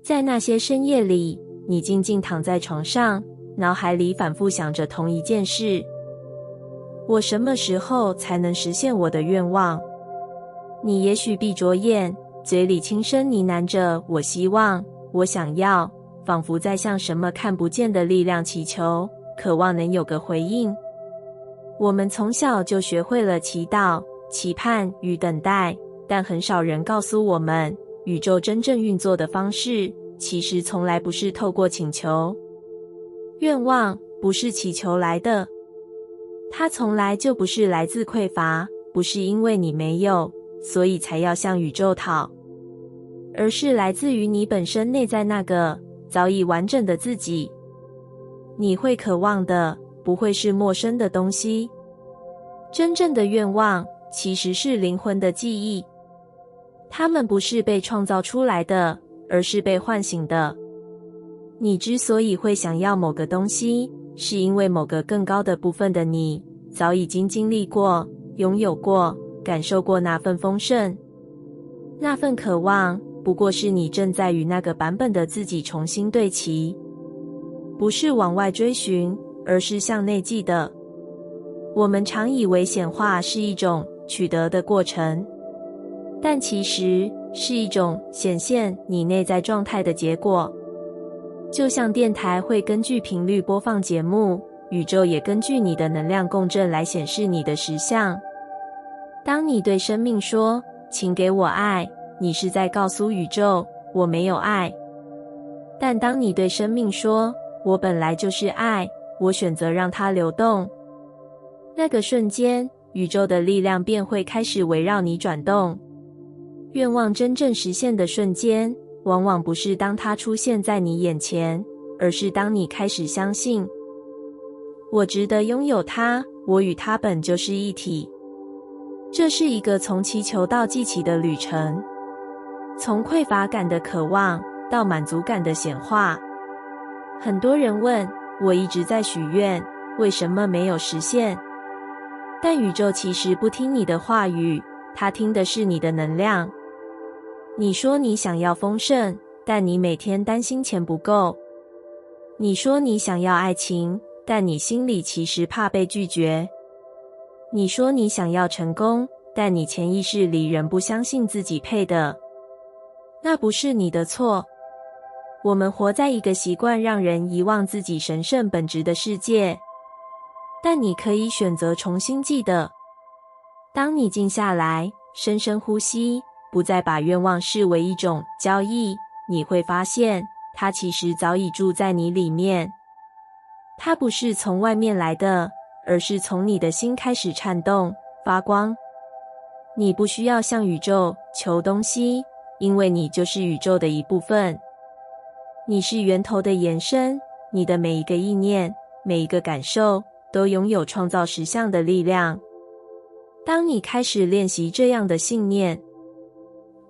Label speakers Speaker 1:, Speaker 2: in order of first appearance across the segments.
Speaker 1: 在那些深夜里，你静静躺在床上，脑海里反复想着同一件事：我什么时候才能实现我的愿望？你也许闭着眼，嘴里轻声呢喃着我希望，我想要，仿佛在向什么看不见的力量祈求，渴望能有个回应。我们从小就学会了祈祷、期盼与等待，但很少人告诉我们，宇宙真正运作的方式其实从来不是透过请求。愿望不是祈求来的，它从来就不是来自匮乏，不是因为你没有，所以才要向宇宙讨，而是来自于你本身内在那个早已完整的自己。你会渴望的不会是陌生的东西，真正的愿望其实是灵魂的记忆，它们不是被创造出来的，而是被唤醒的。你之所以会想要某个东西，是因为某个更高的部分的你早已经经历过、拥有过、感受过那份丰盛。那份渴望不过是你正在与那个版本的自己重新对齐，不是往外追寻，而是向内记的。我们常以为显化是一种取得的过程，但其实是一种显现你内在状态的结果。就像电台会根据频率播放节目，宇宙也根据你的能量共振来显示你的实相。当你对生命说请给我爱，你是在告诉宇宙我没有爱。但当你对生命说我本来就是爱，我选择让它流动，那个瞬间宇宙的力量便会开始围绕你转动。愿望真正实现的瞬间，往往不是当它出现在你眼前，而是当你开始相信我值得拥有它，我与它本就是一体。这是一个从祈求到记起的旅程，从匮乏感的渴望到满足感的显化。很多人问，我一直在许愿，为什么没有实现？但宇宙其实不听你的话语，它听的是你的能量。你说你想要丰盛，但你每天担心钱不够。你说你想要爱情，但你心里其实怕被拒绝。你说你想要成功，但你潜意识里仍不相信自己配的。那不是你的错。我们活在一个习惯让人遗忘自己神圣本质的世界，但你可以选择重新记得。当你静下来，深深呼吸，不再把愿望视为一种交易，你会发现它其实早已住在你里面。它不是从外面来的，而是从你的心开始颤动、发光。你不需要向宇宙求东西，因为你就是宇宙的一部分。你是源头的延伸，你的每一个意念、每一个感受都拥有创造实相的力量。当你开始练习这样的信念，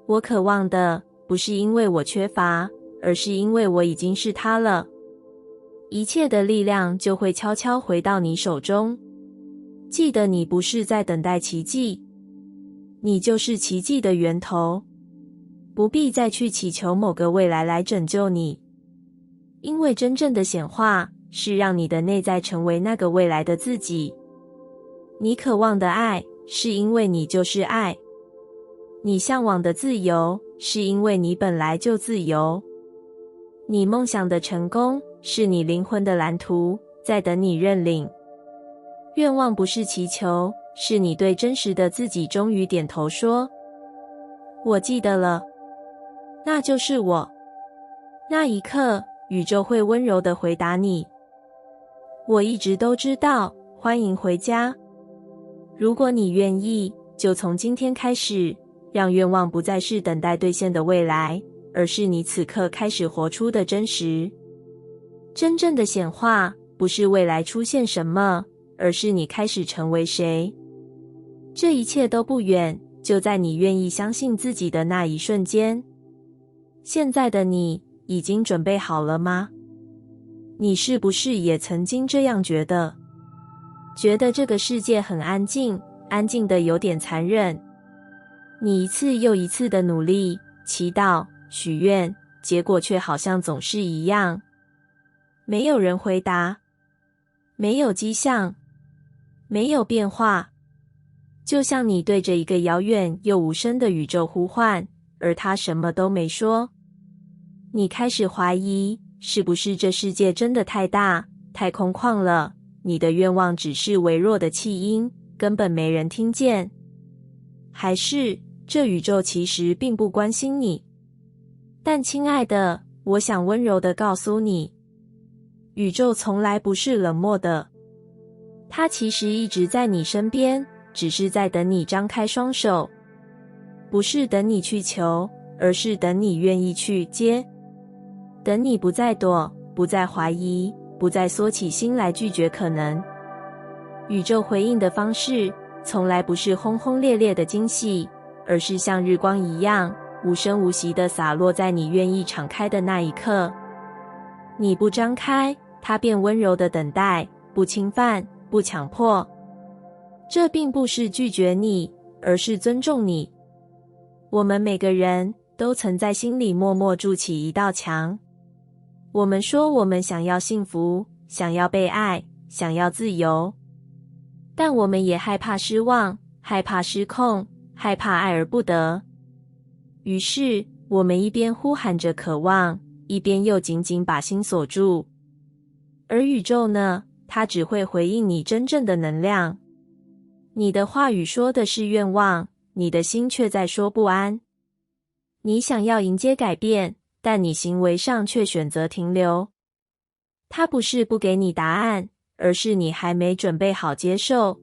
Speaker 1: 我渴望的不是因为我缺乏，而是因为我已经是它了，一切的力量就会悄悄回到你手中。记得你不是在等待奇迹，你就是奇迹的源头。不必再去祈求某个未来来拯救你，因为真正的显化是让你的内在成为那个未来的自己。你渴望的爱，是因为你就是爱。你向往的自由，是因为你本来就自由。你梦想的成功，是你灵魂的蓝图，在等你认领。愿望不是祈求，是你对真实的自己终于点头说：我记得了，那就是我。那一刻，宇宙会温柔地回答你：我一直都知道，欢迎回家。如果你愿意，就从今天开始，让愿望不再是等待兑现的未来，而是你此刻开始活出的真实。真正的显化，不是未来出现什么，而是你开始成为谁。这一切都不远，就在你愿意相信自己的那一瞬间。现在的你，已经准备好了吗？你是不是也曾经这样觉得？觉得这个世界很安静，安静得有点残忍。你一次又一次的努力、祈祷、许愿、结果却好像总是一样。没有人回答，没有迹象，没有变化，就像你对着一个遥远又无声的宇宙呼唤，而它什么都没说。你开始怀疑，是不是这世界真的太大，太空旷了，你的愿望只是微弱的气音，根本没人听见。还是这宇宙其实并不关心你。但亲爱的，我想温柔地告诉你，宇宙从来不是冷漠的，它其实一直在你身边，只是在等你张开双手，不是等你去求，而是等你愿意去接，等你不再躲，不再怀疑，不再缩起心来拒绝可能。宇宙回应的方式从来不是轰轰烈烈的惊喜，而是像日光一样无声无息地洒落在你愿意敞开的那一刻。你不张开，它便温柔地等待，不侵犯，不强迫。这并不是拒绝你，而是尊重你。我们每个人都曾在心里默默筑起一道墙。我们说我们想要幸福，想要被爱，想要自由，但我们也害怕失望，害怕失控，害怕爱而不得。于是我们一边呼喊着渴望，一边又紧紧把心锁住。而宇宙呢？它只会回应你真正的能量。你的话语说的是愿望，你的心却在说不安。你想要迎接改变，但你行为上却选择停留。它不是不给你答案，而是你还没准备好接受。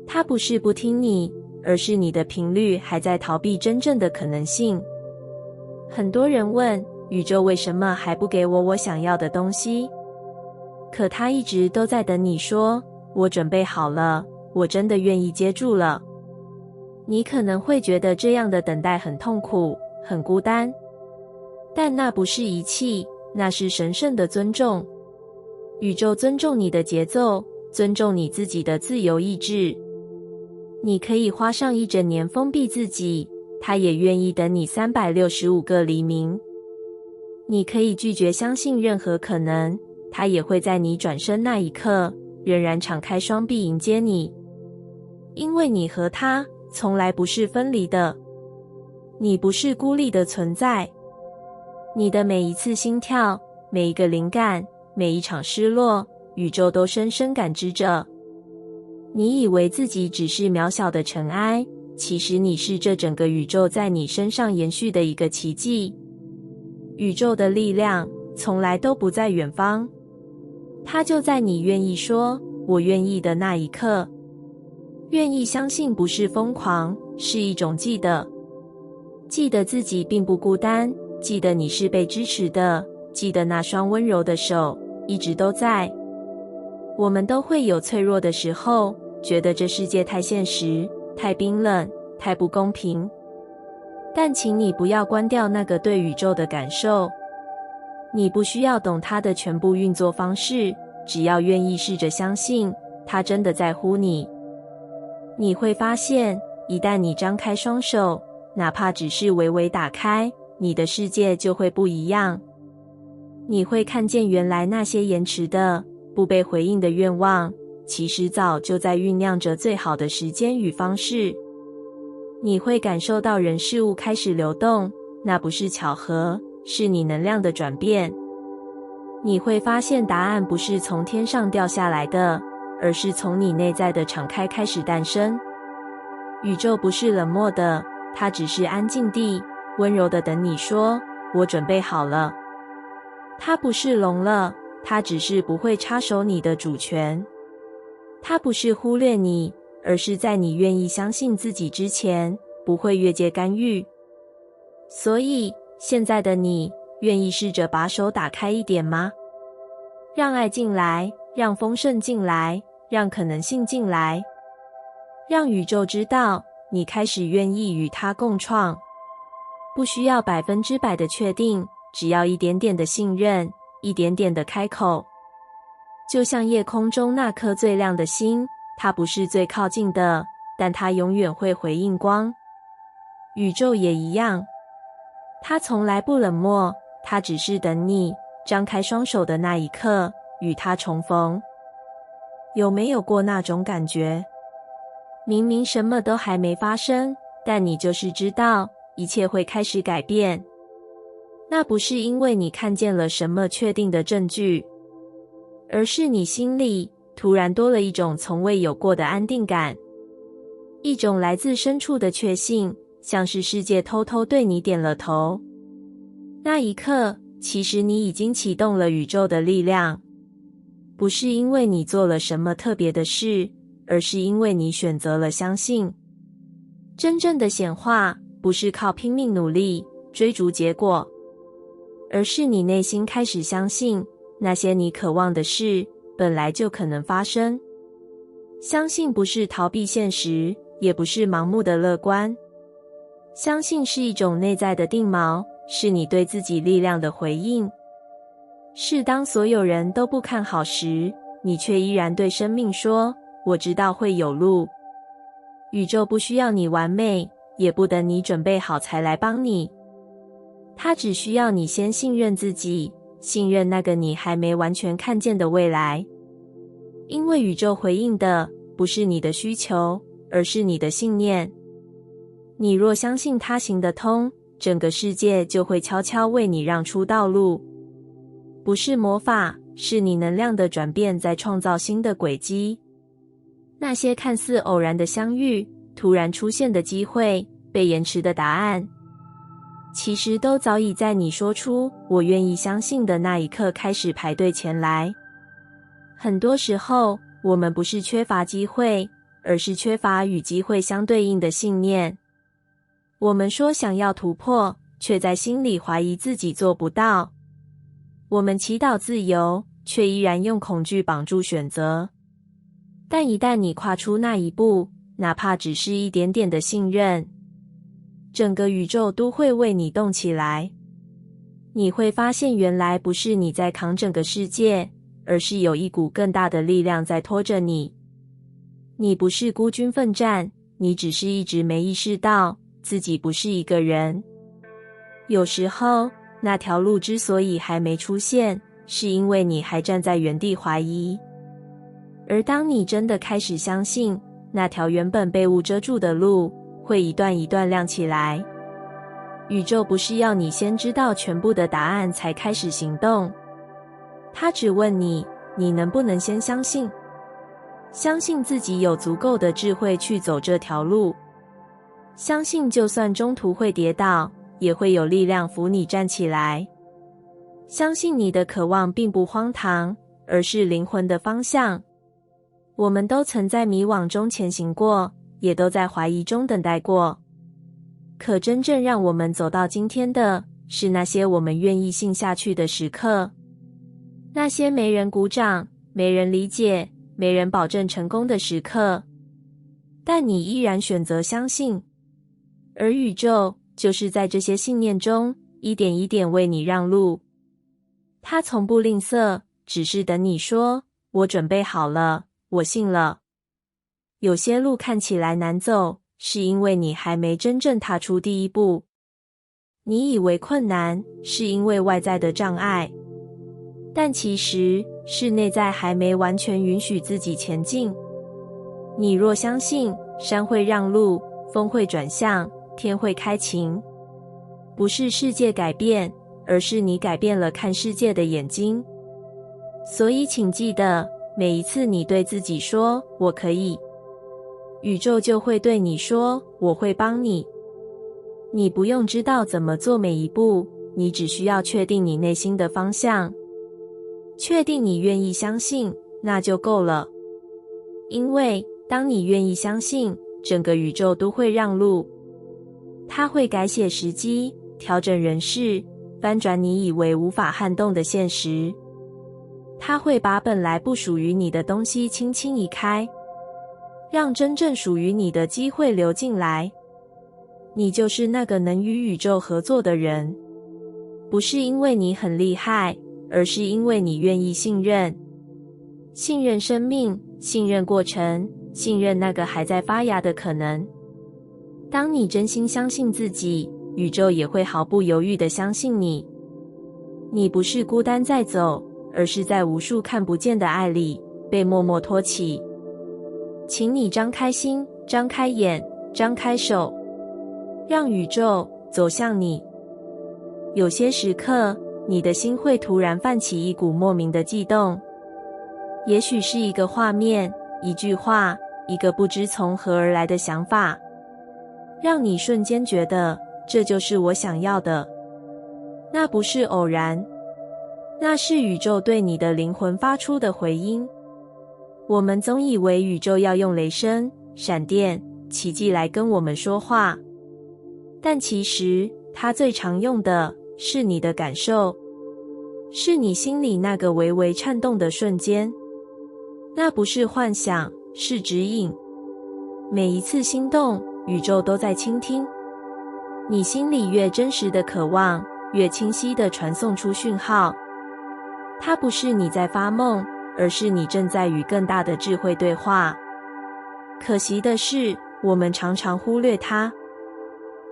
Speaker 1: 它不是不听你，而是你的频率还在逃避真正的可能性。很多人问，宇宙为什么还不给我想要的东西？可它一直都在等你说，我准备好了，我真的愿意接住了。你可能会觉得这样的等待很痛苦，很孤单，但那不是遗弃，那是神圣的尊重。宇宙尊重你的节奏，尊重你自己的自由意志。你可以花上一整年封闭自己，它也愿意等你365个黎明。你可以拒绝相信任何可能，它也会在你转身那一刻，仍然敞开双臂迎接你。因为你和它从来不是分离的，你不是孤立的存在。你的每一次心跳，每一个灵感，每一场失落，宇宙都深深感知着。你以为自己只是渺小的尘埃，其实你是这整个宇宙在你身上延续的一个奇迹。宇宙的力量从来都不在远方，它就在你愿意说我愿意的那一刻。愿意相信不是疯狂，是一种记得。记得自己并不孤单，记得你是被支持的，记得那双温柔的手一直都在。我们都会有脆弱的时候，觉得这世界太现实，太冰冷，太不公平。但请你不要关掉那个对宇宙的感受。你不需要懂它的全部运作方式，只要愿意试着相信，它真的在乎你。你会发现，一旦你张开双手，哪怕只是微微打开，你的世界就会不一样。你会看见原来那些延迟的、不被回应的愿望，其实早就在酝酿着最好的时间与方式。你会感受到人事物开始流动，那不是巧合，是你能量的转变。你会发现答案不是从天上掉下来的，而是从你内在的敞开开始诞生。宇宙不是冷漠的，它只是安静地、温柔地等你说，我准备好了。它不是聋了，它只是不会插手你的主权。它不是忽略你，而是在你愿意相信自己之前，不会越界干预。所以，现在的你，愿意试着把手打开一点吗？让爱进来，让丰盛进来，让可能性进来，让宇宙知道你开始愿意与它共创。不需要100%的确定，只要一点点的信任，一点点的开口。就像夜空中那颗最亮的星，它不是最靠近的，但它永远会回应光。宇宙也一样，它从来不冷漠，它只是等你张开双手的那一刻与它重逢。有没有过那种感觉？明明什么都还没发生，但你就是知道一切会开始改变。那不是因为你看见了什么确定的证据，而是你心里突然多了一种从未有过的安定感，一种来自深处的确信，像是世界偷偷对你点了头。那一刻，其实你已经启动了宇宙的力量，不是因为你做了什么特别的事，而是因为你选择了相信。真正的显化不是靠拼命努力追逐结果，而是你内心开始相信那些你渴望的事本来就可能发生。相信不是逃避现实，也不是盲目的乐观。相信是一种内在的定锚，是你对自己力量的回应。是当所有人都不看好时，你却依然对生命说：我知道会有路。宇宙不需要你完美，也不等你准备好才来帮你。它只需要你先信任自己，信任那个你还没完全看见的未来。因为宇宙回应的不是你的需求，而是你的信念。你若相信它行得通，整个世界就会悄悄为你让出道路。不是魔法，是你能量的转变在创造新的轨迹。那些看似偶然的相遇，突然出现的机会，被延迟的答案，其实都早已在你说出我愿意相信的那一刻开始排队前来。很多时候，我们不是缺乏机会，而是缺乏与机会相对应的信念。我们说想要突破，却在心里怀疑自己做不到。我们祈祷自由，却依然用恐惧绑住选择。但一旦你跨出那一步，哪怕只是一点点的信任，整个宇宙都会为你动起来。你会发现，原来不是你在扛整个世界，而是有一股更大的力量在拖着你。你不是孤军奋战，你只是一直没意识到自己不是一个人。有时候，那条路之所以还没出现，是因为你还站在原地怀疑。而当你真的开始相信，那条原本被雾遮住的路，会一段一段亮起来。宇宙不是要你先知道全部的答案才开始行动，它只问你，你能不能先相信？相信自己有足够的智慧去走这条路，相信就算中途会跌倒，也会有力量扶你站起来。相信你的渴望并不荒唐，而是灵魂的方向。我们都曾在迷惘中前行过，也都在怀疑中等待过。可真正让我们走到今天的，是那些我们愿意信下去的时刻。那些没人鼓掌，没人理解，没人保证成功的时刻。但你依然选择相信。而宇宙就是在这些信念中，一点一点为你让路。它从不吝啬，只是等你说，我准备好了，我信了。有些路看起来难走，是因为你还没真正踏出第一步。你以为困难，是因为外在的障碍，但其实是内在还没完全允许自己前进。你若相信，山会让路，风会转向，天会开晴，不是世界改变，而是你改变了看世界的眼睛。所以请记得，每一次你对自己说我可以，宇宙就会对你说我会帮你。你不用知道怎么做每一步，你只需要确定你内心的方向，确定你愿意相信，那就够了。因为当你愿意相信，整个宇宙都会让路。它会改写时机，调整人事，翻转你以为无法撼动的现实。它会把本来不属于你的东西轻轻移开，让真正属于你的机会流进来。你就是那个能与宇宙合作的人，不是因为你很厉害，而是因为你愿意信任。信任生命，信任过程，信任那个还在发芽的可能。当你真心相信自己，宇宙也会毫不犹豫地相信你。你不是孤单在走，而是在无数看不见的爱里被默默托起。请你张开心，张开眼，张开手，让宇宙走向你。有些时刻，你的心会突然泛起一股莫名的悸动，也许是一个画面，一句话，一个不知从何而来的想法，让你瞬间觉得这就是我想要的。那不是偶然，那是宇宙对你的灵魂发出的回音。我们总以为宇宙要用雷声、闪电、奇迹来跟我们说话，但其实它最常用的是你的感受，是你心里那个微微颤动的瞬间。那不是幻想，是指引。每一次心动，宇宙都在倾听。你心里越真实的渴望，越清晰地传送出讯号。它不是你在发梦，而是你正在与更大的智慧对话。可惜的是，我们常常忽略它。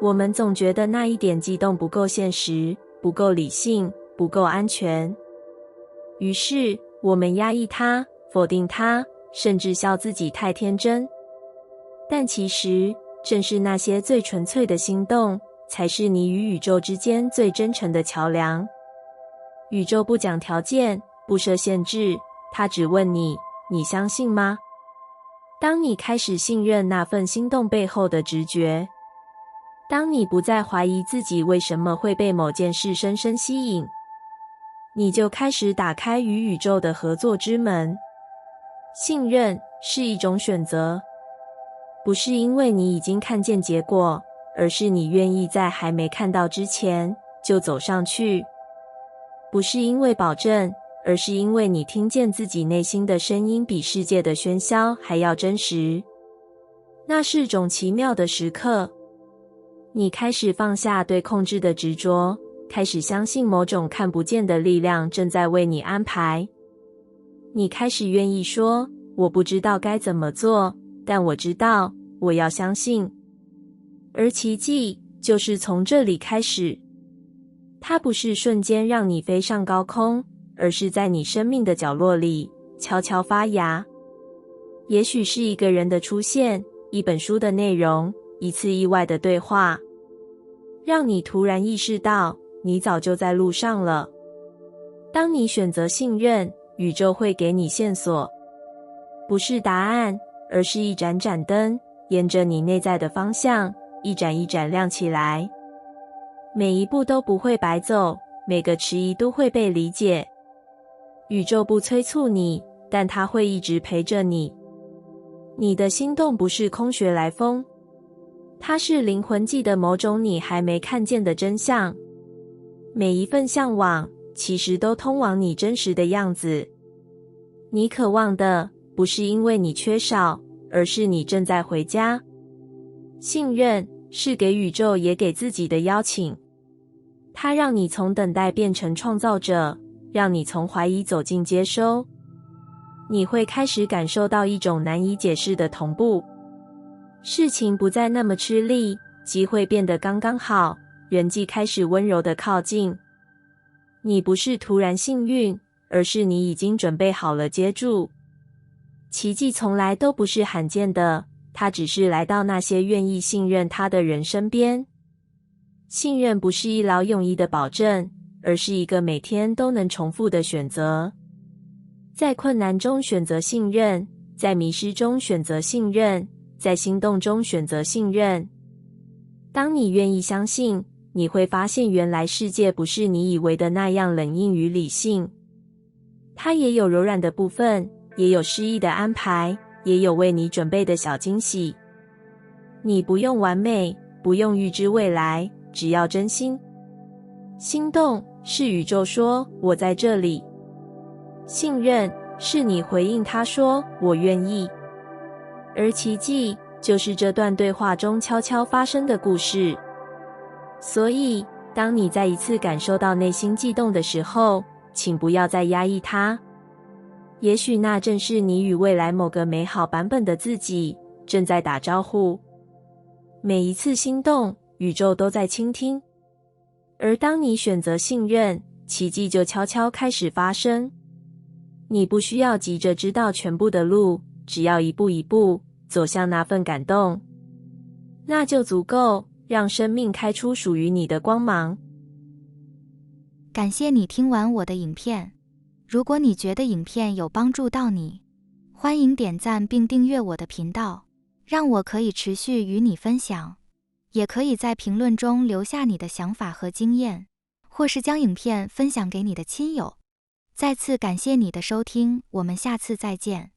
Speaker 1: 我们总觉得那一点激动不够现实，不够理性，不够安全。于是，我们压抑它，否定它，甚至笑自己太天真。但其实，正是那些最纯粹的心动，才是你与宇宙之间最真诚的桥梁。宇宙不讲条件，不设限制，它只问你，你相信吗？当你开始信任那份心动背后的直觉，当你不再怀疑自己为什么会被某件事深深吸引，你就开始打开与宇宙的合作之门。信任是一种选择，不是因为你已经看见结果，而是你愿意在还没看到之前就走上去。不是因为保证，而是因为你听见自己内心的声音比世界的喧嚣还要真实。那是种奇妙的时刻，你开始放下对控制的执着，开始相信某种看不见的力量正在为你安排。你开始愿意说，我不知道该怎么做，但我知道，我要相信。而奇迹就是从这里开始。它不是瞬间让你飞上高空，而是在你生命的角落里悄悄发芽。也许是一个人的出现，一本书的内容，一次意外的对话，让你突然意识到你早就在路上了。当你选择信任，宇宙会给你线索，不是答案，而是一盏盏灯，沿着你内在的方向，一盏一盏亮起来。每一步都不会白走，每个迟疑都会被理解。宇宙不催促你，但它会一直陪着你。你的心动不是空穴来风，它是灵魂记的某种你还没看见的真相。每一份向往，其实都通往你真实的样子。你渴望的，不是因为你缺少，而是你正在回家。信任是给宇宙也给自己的邀请。它让你从等待变成创造者，让你从怀疑走进接收。你会开始感受到一种难以解释的同步。事情不再那么吃力，机会变得刚刚好，人际开始温柔地靠近。你不是突然幸运，而是你已经准备好了接住。奇迹从来都不是罕见的，它只是来到那些愿意信任它的人身边。信任不是一劳永逸的保证，而是一个每天都能重复的选择。在困难中选择信任，在迷失中选择信任，在心动中选择信任。当你愿意相信，你会发现原来世界不是你以为的那样冷硬与理性。它也有柔软的部分，也有诗意的安排，也有为你准备的小惊喜。你不用完美，不用预知未来，只要真心。心动是宇宙说我在这里，信任是你回应他说我愿意。而奇迹就是这段对话中悄悄发生的故事。所以当你再一次感受到内心悸动的时候，请不要再压抑它。也许那正是你与未来某个美好版本的自己正在打招呼。每一次心动，宇宙都在倾听。而当你选择信任，奇迹就悄悄开始发生。你不需要急着知道全部的路，只要一步一步走向那份感动，那就足够让生命开出属于你的光芒。
Speaker 2: 感谢你听完我的影片。如果你觉得影片有帮助到你，欢迎点赞并订阅我的频道，让我可以持续与你分享。也可以在评论中留下你的想法和经验，或是将影片分享给你的亲友。再次感谢你的收听，我们下次再见。